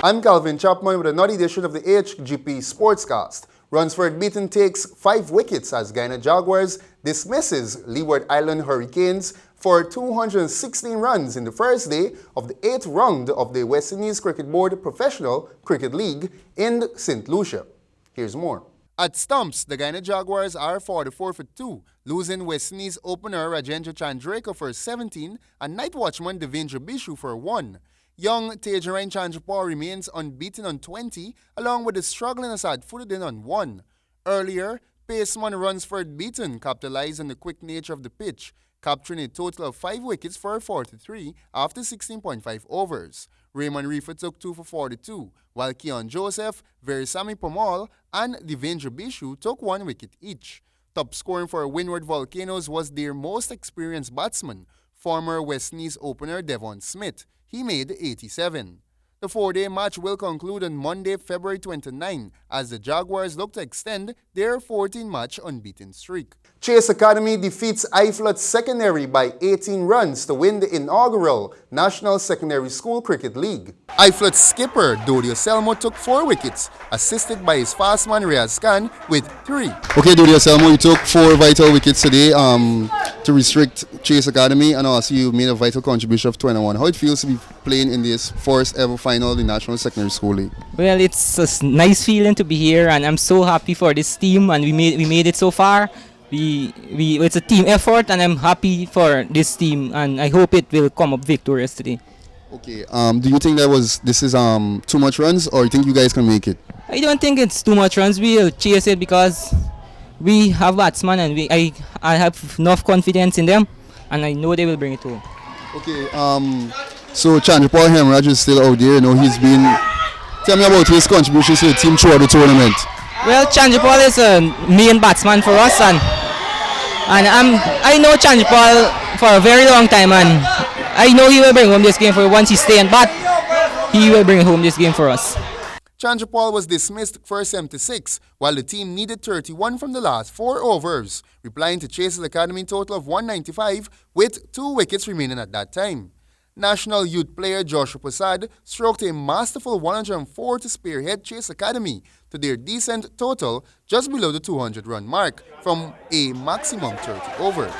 I'm Calvin Chapman with another edition of the HGP Sportscast. Ransford Beaton takes 5 wickets as Gano Jaguars dismisses Leeward Island Hurricanes for 216 runs in the first day of the 8th round of the West Indies Cricket Board Professional Cricket League in St. Lucia. Here's more. At stumps, the Gano Jaguars are 44 for 2, losing West Indies opener Rajendra Chandrekar for 17 and night watchman Devendra Bishu for 1. Young Tejaran Chandrapal remains unbeaten on 20, along with the struggling Asad Fuddin on 1. Earlier, paceman Ransford Beaton capitalized on the quick nature of the pitch, capturing a total of 5 wickets for 43 after 16.5 overs. Raymond Reefer took 2 for 42, while Keon Joseph, Verisamy Pamal, and Devendra Bishu took 1 wicket each. Top scoring for Windward Volcanoes was their most experienced batsman, former West Indies opener Devon Smith. He made 87. The 4-day match will conclude on Monday, February 29, as the Jaguars look to extend their 14-match unbeaten streak. Chase Academy defeats Iflot Secondary by 18 runs to win the inaugural National Secondary School Cricket League. Iflot skipper Dodi Oselmo took 4 wickets, assisted by his fast man Riaz Khan with 3. Okay, Dodi Oselmo, you took 4 vital wickets today to restrict Chase Academy, and also you made a vital contribution of 21. How it feels to be playing in this first ever final of the National Secondary School League? Well, it's a nice feeling to be here, and I'm so happy for this team, and we made it so far. It's a team effort, and I'm happy for this team, and I hope it will come up victorious today. Okay, do you think this is too much runs, or you think you guys can make it? I don't think it's too much runs. We'll chase it because we have batsmen, and I have enough confidence in them, and I know they will bring it home. Okay, so Chandrapal Hemraj is still out there. You know, he's been. Tell me about his contributions to the team throughout the tournament. Well, Chandrapal is a main batsman for us, and I know Chandrapal for a very long time, and I know he will bring home this game for once he stays in bat. He will bring home this game for us. Chandrapal was dismissed for 76, while the team needed 31 from the last 4 overs, replying to Chase's Academy total of 195 with 2 wickets remaining at that time. National youth player Joshua Prasad stroked a masterful 104 to spearhead Chase Academy to their decent total just below the 200-run mark from a maximum 30 overs.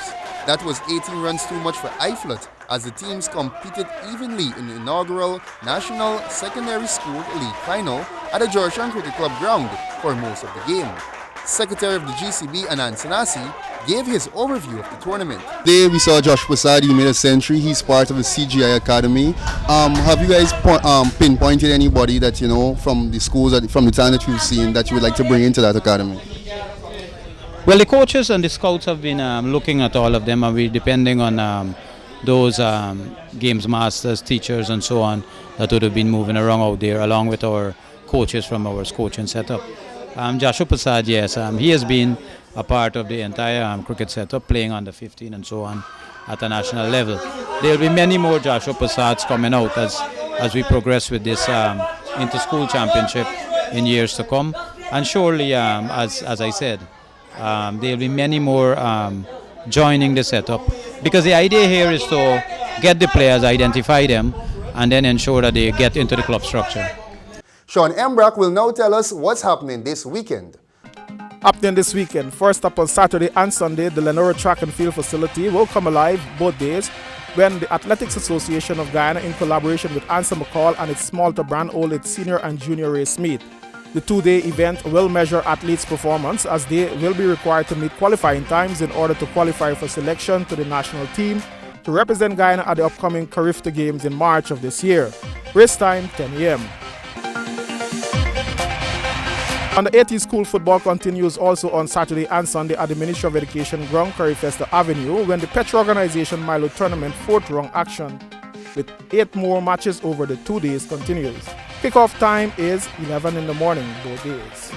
That was 18 runs too much for Iflot, as the teams competed evenly in the inaugural National Secondary School League Final at the Georgetown Cricket Club ground for most of the game. Secretary of the GCB, Anand Sanasi, gave his overview of the tournament. Today we saw Josh Prasad, he made a century, he's part of the CGI Academy. Have you guys pinpointed anybody that, you know, from the schools, from the talent that you've seen, that you would like to bring into that academy? Well, the coaches and the scouts have been looking at all of them, and we're depending on those games masters, teachers and so on that would have been moving around out there, along with our coaches from our coaching setup. Joshua Prasad, yes, he has been a part of the entire cricket setup, playing under 15 and so on at a national level. There will be many more Joshua Prasads coming out as we progress with this inter-school championship in years to come. And surely, as I said, there will be many more joining the setup, because the idea here is to get the players, identify them, and then ensure that they get into the club structure. Sean Embrock will now tell us what's happening this weekend. Happening this weekend. First up on Saturday and Sunday, the Lenora Track and Field facility will come alive both days when the Athletics Association of Guyana, in collaboration with Ansa McCall and its Malta brand, hold its senior and junior race meet. The 2-day event will measure athletes' performance, as they will be required to meet qualifying times in order to qualify for selection to the national team to represent Guyana at the upcoming Carifta Games in March of this year. Race time 10 a.m. Under 18 school football continues also on Saturday and Sunday at the Ministry of Education ground, Carifesta Avenue, when the Petro Organization Milo Tournament 4th round action with 8 more matches over the 2 days continues. Kickoff time is 11 in the morning both days.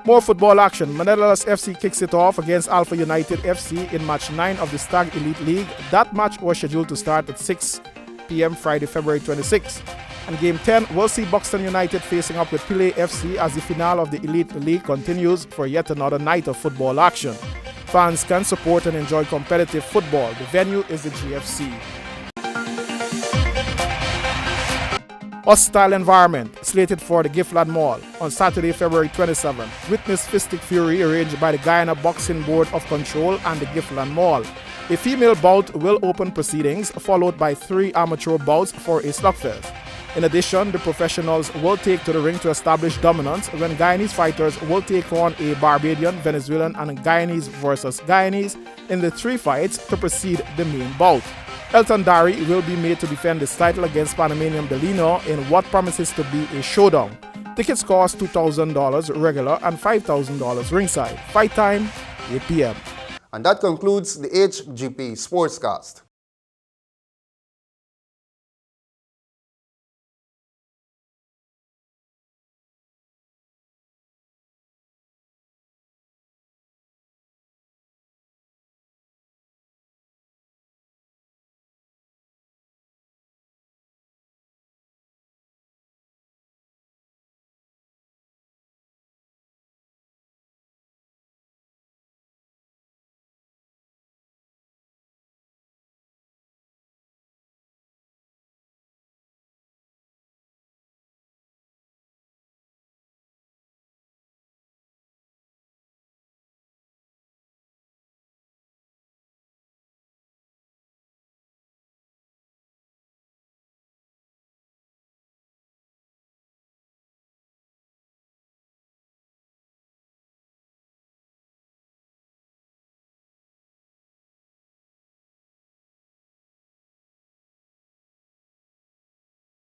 More football action. Manelas FC kicks it off against Alpha United FC in match 9 of the Stag Elite League. That match was scheduled to start at 6 p.m. Friday, February 26. And Game 10 will see Buxton United facing up with Pile FC as the finale of the Elite League continues for yet another night of football action. Fans can support and enjoy competitive football. The venue is the GFC. Hostile environment slated for the Giffland Mall on Saturday, February 27. Witness fistic fury arranged by the Guyana Boxing Board of Control and the Giffland Mall. A female bout will open proceedings, followed by 3 amateur bouts for a slugfest. In addition, the professionals will take to the ring to establish dominance when Guyanese fighters will take on a Barbadian, Venezuelan, and Guyanese versus Guyanese in the 3 fights to precede the main bout. Elton Dari will be made to defend his title against Panamanian Delino in what promises to be a showdown. Tickets cost $2,000 regular and $5,000 ringside. Fight time, 8 p.m. And that concludes the HGP Sportscast.